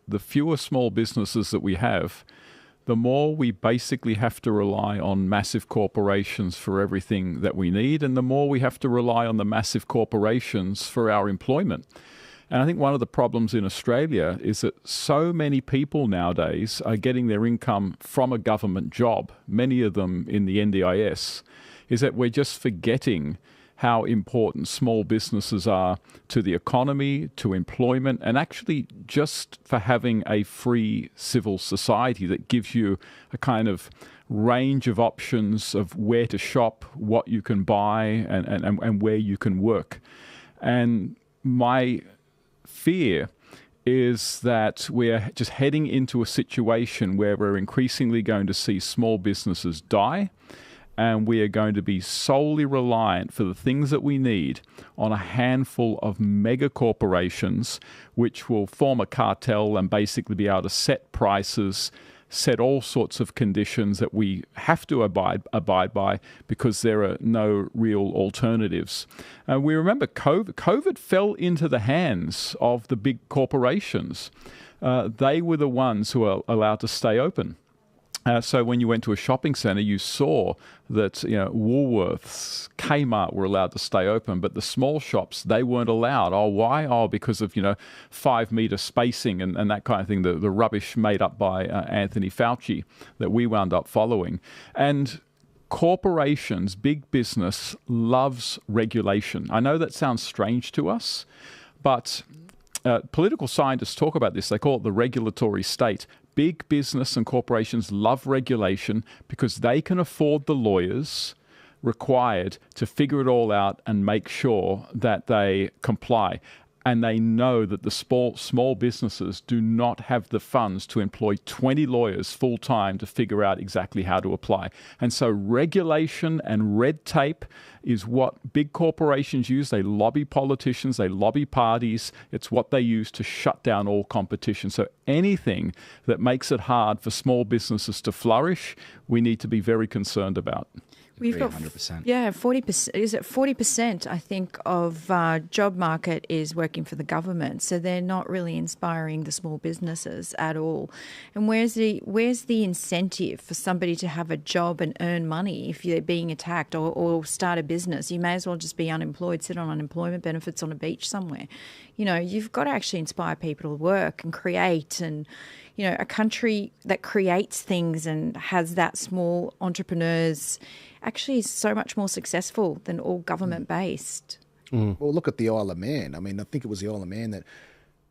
the fewer small businesses that we have, the more we basically have to rely on massive corporations for everything that we need, and the more we have to rely on the massive corporations for our employment. And I think one of the problems in Australia is that so many people nowadays are getting their income from a government job, many of them in the NDIS, is that we're just forgetting how important small businesses are to the economy, to employment, and actually just for having a free civil society that gives you a kind of range of options of where to shop, what you can buy, and where you can work. And my fear is that we're just heading into a situation where we're increasingly going to see small businesses die, and we are going to be solely reliant for the things that we need on a handful of mega corporations, which will form a cartel and basically be able to set prices, set all sorts of conditions that we have to abide by because there are no real alternatives. We remember COVID fell into the hands of the big corporations. They were the ones who are allowed to stay open. So when you went to a shopping centre, you saw that Woolworths, Kmart were allowed to stay open, but the small shops, they weren't allowed. Oh, why? Oh, because of 5 metre spacing and that kind of thing, the rubbish made up by Anthony Fauci that we wound up following. And corporations, big business, loves regulation. I know that sounds strange to us, but political scientists talk about this. They call it the regulatory state. Big business and corporations love regulation because they can afford the lawyers required to figure it all out and make sure that they comply. And they know that the small businesses do not have the funds to employ 20 lawyers full-time to figure out exactly how to apply. And so regulation and red tape is what big corporations use. They lobby politicians, they lobby parties. It's what they use to shut down all competition. So anything that makes it hard for small businesses to flourish, we need to be very concerned about. We've got 100%. Yeah, 40%. Is it 40%? I think of job market is working for the government, so they're not really inspiring the small businesses at all. And where's the incentive for somebody to have a job and earn money if they're being attacked or start a business? You may as well just be unemployed, sit on unemployment benefits on a beach somewhere. You've got to actually inspire people to work and create and. A country that creates things and has that small entrepreneurs actually is so much more successful than all government-based. Well, look at the Isle of Man. I mean, I think it was the Isle of Man that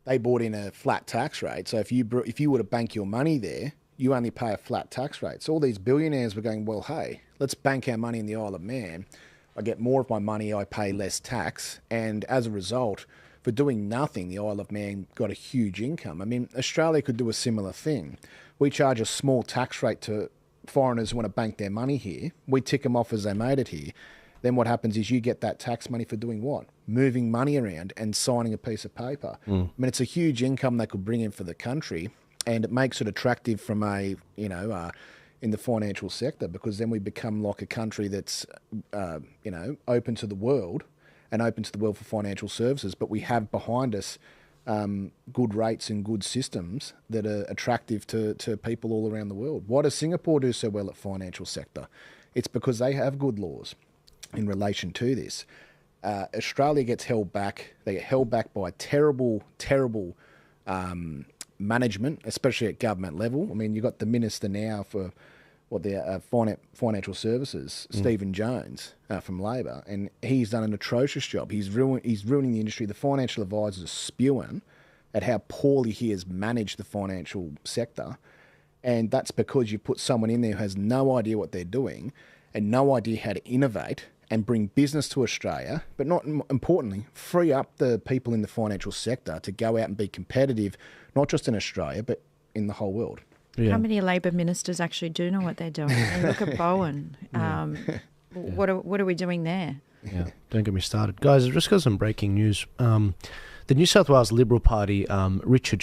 they brought in a flat tax rate. So if you were to bank your money there, you only pay a flat tax rate. So all these billionaires were going, well, hey, let's bank our money in the Isle of Man. I get more of my money, I pay less tax. And as a result, for doing nothing, the Isle of Man got a huge income. I mean, Australia could do a similar thing. We charge a small tax rate to foreigners who want to bank their money here. We tick them off as they made it here. Then what happens is you get that tax money for doing what? Moving money around and signing a piece of paper. I mean, it's a huge income they could bring in for the country, and it makes it attractive from in the financial sector, because then we become like a country that's, open to the world and open to the world for financial services, but we have behind us good rates and good systems that are attractive to people all around the world. Why does Singapore do so well at financial sector? It's because they have good laws in relation to this. Australia gets held back. They get held back by terrible management, especially at government level. I mean, you've got the minister now for financial services, Stephen Jones from Labor, and he's done an atrocious job. He's ruining the industry. The financial advisors are spewing at how poorly he has managed the financial sector, and that's because you put someone in there who has no idea what they're doing and no idea how to innovate and bring business to Australia, but not importantly, free up the people in the financial sector to go out and be competitive, not just in Australia, but in the whole world. Yeah. How many Labor ministers actually do know what they're doing? And look at Bowen. What are we doing there? Yeah, don't get me started. Guys, I've just got some breaking news. The New South Wales Liberal Party, Richard